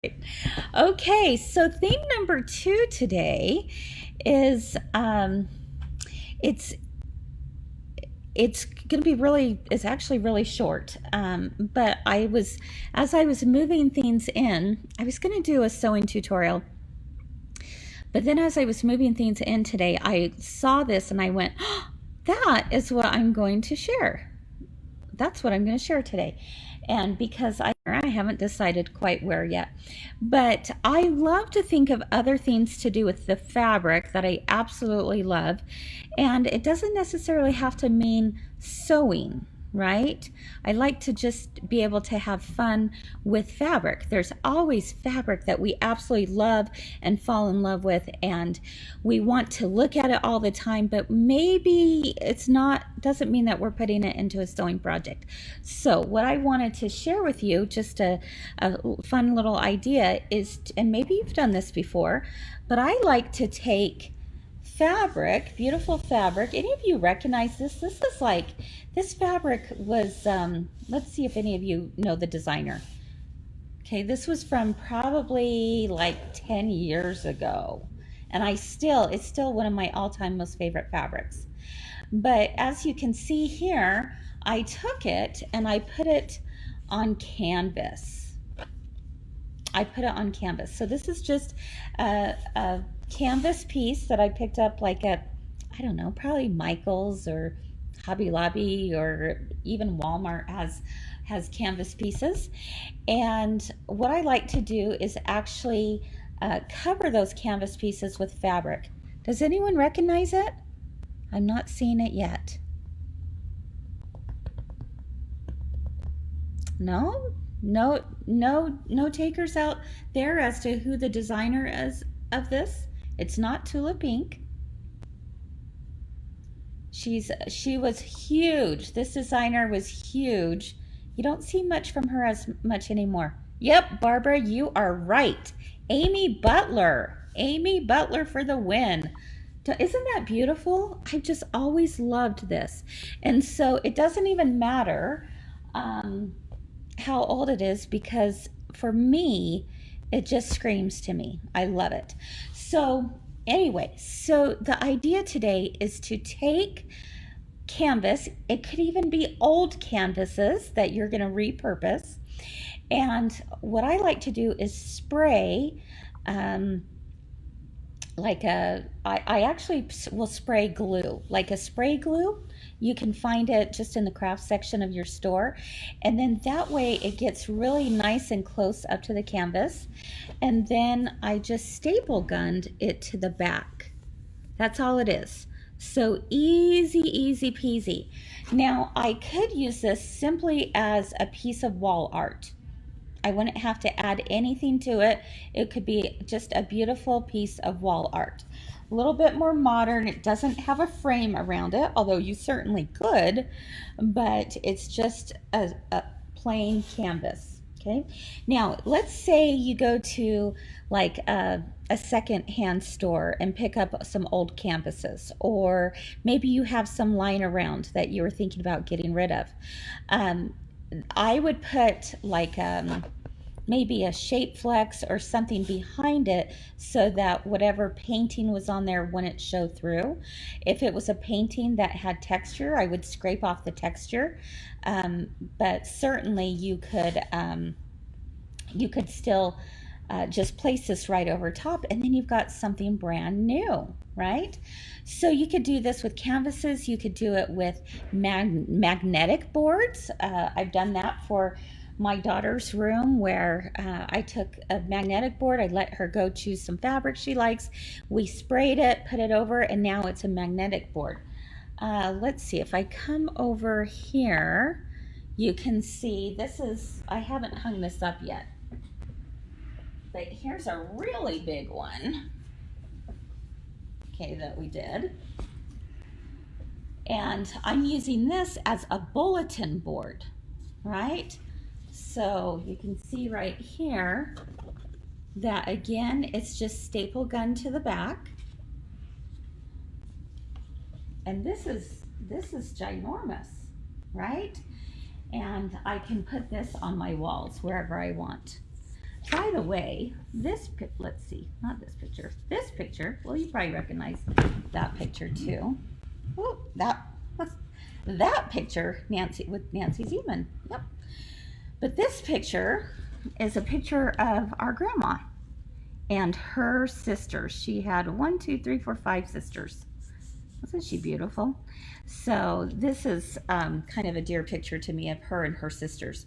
Okay, so theme number 2 today is it's it's going to be it's actually really short. But as I was moving things in, I was going to do a sewing tutorial. But then as I was moving things in today, I saw this and I went, oh, that is what I'm going to share. That's what I'm going to share today. And because I haven't decided quite where yet, but I love to think of other things to do with the fabric that I absolutely love. And it doesn't necessarily have to mean sewing, right? I like to just be able to have fun with fabric. There's always fabric that we absolutely love and fall in love with, and we want to look at it all the time, but maybe doesn't mean that we're putting it into a sewing project. So what I wanted to share with you, just a fun little idea is, and maybe you've done this before, but I like to take fabric, beautiful fabric. Any of you recognize this? This fabric was, let's see if any of you know the designer. Okay, this was from probably like 10 years ago. And it's still one of my all-time most favorite fabrics. But as you can see here, I took it and I put it on canvas. So this is just a canvas piece that I picked up like at, I don't know, probably Michael's or Hobby Lobby, or even Walmart has canvas pieces. And what I like to do is actually cover those canvas pieces with fabric. Does anyone recognize it? I'm not seeing it yet. No? No takers out there as to who the designer is of this? It's not Tula Pink. She was huge. This designer was huge. You don't see much from her as much anymore. Yep, Barbara, you are right. Amy Butler. Amy Butler for the win. Isn't that beautiful? I've just always loved this. And so it doesn't even matter how old it is, because for me, it just screams to me. I love it. So anyway, so the idea today is to take canvas. It could even be old canvases that you're going to repurpose. And what I like to do is spray I actually will spray glue, like a spray glue. You can find it just in the craft section of your store. And then that way it gets really nice and close up to the canvas. And then I just staple gunned it to the back. That's all it is. So easy peasy. Now I could use this simply as a piece of wall art. I wouldn't have to add anything to it. It could be just a beautiful piece of wall art. A little bit more modern. It doesn't have a frame around it, although you certainly could, but it's just a plain canvas. Okay. Now, let's say you go to like a second-hand store and pick up some old canvases, or maybe you have some lying around that you were thinking about getting rid of. I would put like maybe a shape flex or something behind it so that whatever painting was on there wouldn't show through. If it was a painting that had texture, I would scrape off the texture. But certainly you could still just place this right over top, and then you've got something brand new, right? So you could do this with canvases. You could do it with magnetic boards. I've done that for my daughter's room, where I took a magnetic board. I let her go choose some fabric she likes. We sprayed it, put it over, and now it's a magnetic board. Let's see, if I come over here, you can see I haven't hung this up yet, but here's a really big one, okay, that we did. And I'm using this as a bulletin board, right? So you can see right here that again, it's just staple gun to the back. And this is ginormous, right? And I can put this on my walls wherever I want. By the way, let's see, not this picture, well, you probably recognize that picture too. Oh, that picture, with Nancy Zeman, yep. But this picture is a picture of our grandma and her sisters. She had 1, 2, 3, 4, 5 sisters. Wasn't she beautiful? So this is kind of a dear picture to me of her and her sisters.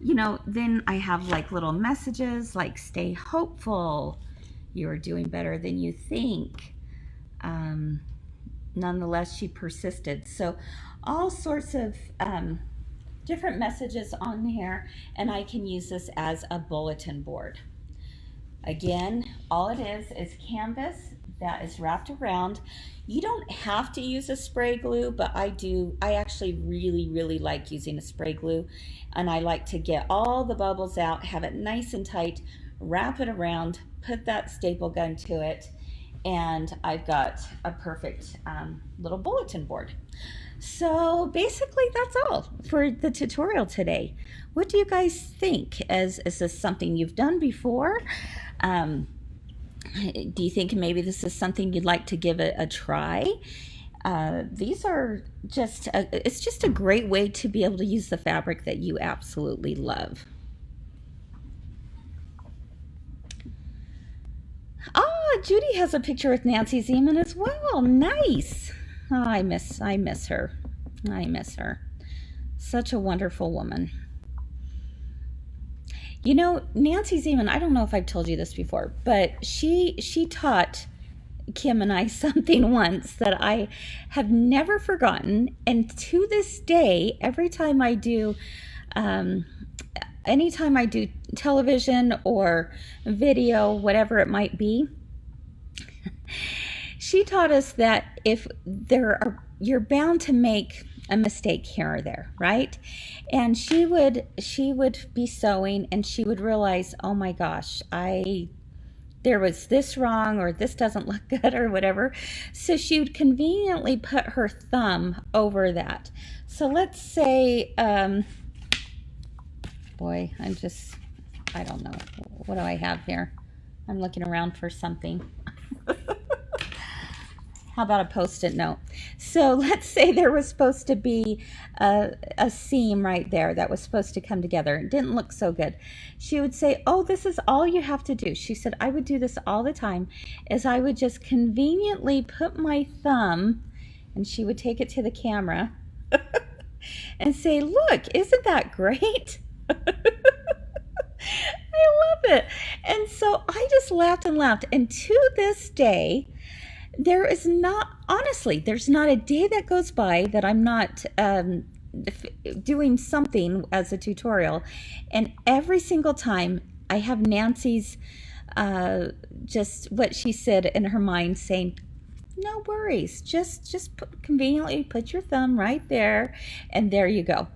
You know, then I have like little messages like stay hopeful, you are doing better than you think. Nonetheless, she persisted. So all sorts of different messages on here, and I can use this as a bulletin board. Again, all it is canvas that is wrapped around. You don't have to use a spray glue, but I do. I actually really like using a spray glue, and I like to get all the bubbles out, have it nice and tight, wrap it around, put that staple gun to it, and I've got a perfect little bulletin board. So basically that's all for the tutorial today. What do you guys think? Is this something you've done before? Do you think maybe this is something you'd like to give it a try? These are it's just a great way to be able to use the fabric that you absolutely love. Oh, Judy has a picture with Nancy Zeman as well. Nice. Oh, I miss her. I miss her. Such a wonderful woman. You know, Nancy Zeman, I don't know if I've told you this before, but she taught Kim and I something once that I have never forgotten. And to this day, every time I do, anytime I do television or video, whatever it might be, she taught us that you're bound to make a mistake here or there, right? And she would be sewing and she would realize, oh my gosh, there was this wrong, or this doesn't look good, or whatever. So she would conveniently put her thumb over that. So let's say, boy, I don't know. What do I have here? I'm looking around for something. How about a Post-it note? So let's say there was supposed to be a seam right there that was supposed to come together. It didn't look so good. She would say, oh, this is all you have to do. She said, I would do this all the time, is I would just conveniently put my thumb, and she would take it to the camera and say, look, isn't that great? I love it. And so I just laughed and laughed. And to this day, there's not a day that goes by that I'm not doing something as a tutorial. And every single time I have Nancy's, just what she said in her mind, saying, no worries, just conveniently put your thumb right there, and there you go.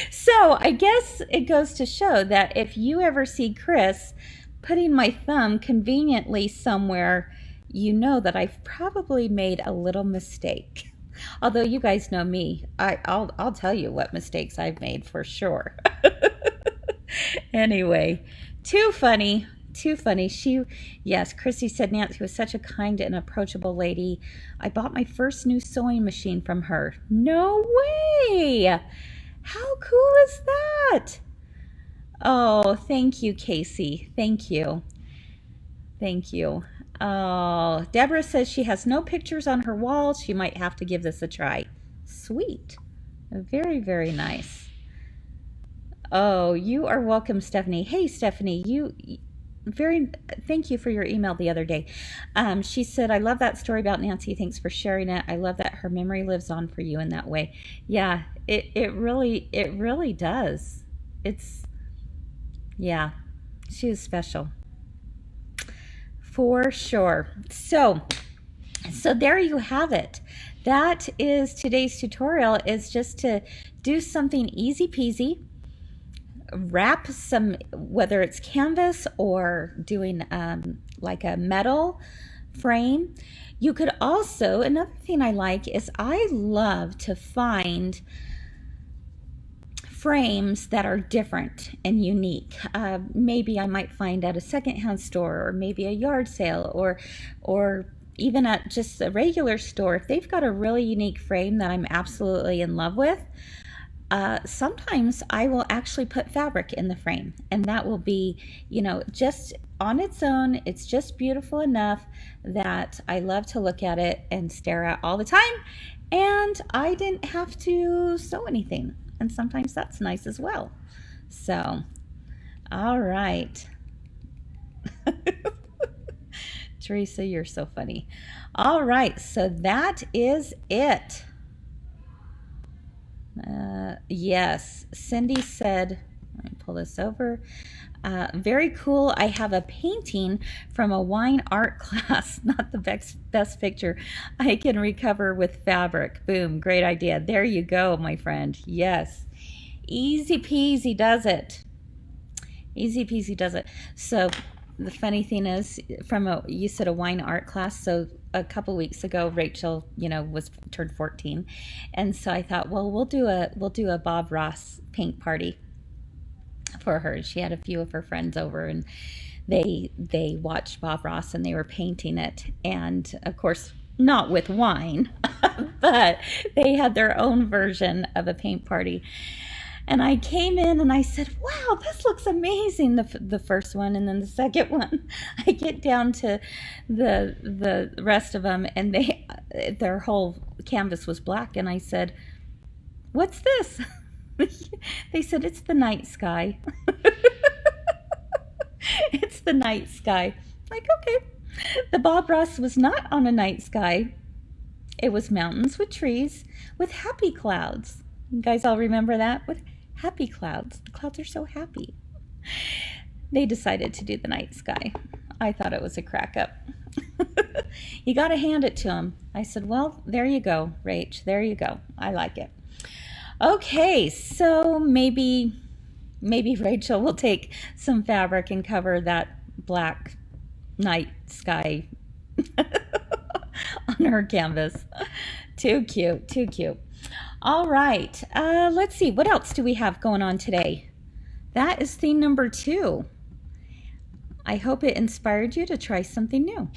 So I guess it goes to show that if you ever see Kris putting my thumb conveniently somewhere, you know that I've probably made a little mistake. Although you guys know me, I'll tell you what mistakes I've made for sure. Anyway, too funny. Yes, Chrissy said Nancy was such a kind and approachable lady. I bought my first new sewing machine from her. No way! How cool is that? Oh, thank you, Casey. Thank you. Oh, Deborah says she has no pictures on her wall. She might have to give this a try. Sweet. Very, very nice. Oh, you are welcome, Stephanie. Hey, Stephanie, thank you for your email the other day. She said, I love that story about Nancy. Thanks for sharing it. I love that her memory lives on for you in that way. Yeah, it really does. Yeah, she was special. For sure. So there you have it. That is today's tutorial, is just to do something easy peasy. Wrap some, whether it's canvas or doing like a metal frame. You could also, another thing I like is I love to find frames that are different and unique. Maybe I might find at a secondhand store, or maybe a yard sale, or even at just a regular store. If they've got a really unique frame that I'm absolutely in love with, sometimes I will actually put fabric in the frame, and that will be, just on its own. It's just beautiful enough that I love to look at it and stare at all the time, and I didn't have to sew anything. And sometimes that's nice as well. So, all right. Teresa, you're so funny. All right, so that is it. Yes, Cindy said, let me pull this over. Very cool. I have a painting from a wine art class, not the best picture. I can recover with fabric. Boom, great idea. There you go, my friend. Yes. Easy peasy does it. Easy peasy does it. So the funny thing is, you said a wine art class, so a couple weeks ago Rachel turned 14, and so I thought, well, we'll do a Bob Ross paint party for her. She had a few of her friends over, and they watched Bob Ross and they were painting it, and of course not with wine, but they had their own version of a paint party. And I came in and I said, wow, this looks amazing, the first one. And then the second one, I get down to the rest of them, and their whole canvas was black. And I said, what's this? They said, it's the night sky. It's the night sky. Like, okay. The Bob Ross was not on a night sky. It was mountains with trees with happy clouds. You guys all remember that? With happy clouds. The clouds are so happy. They decided to do the night sky. I thought it was a crack up. You got to hand it to them. I said, well, there you go, Rach. There you go. I like it. Okay, so maybe Rachel will take some fabric and cover that black night sky on her canvas. Too cute, too cute. All right, let's see. What else do we have going on today? That is theme number 2. I hope it inspired you to try something new.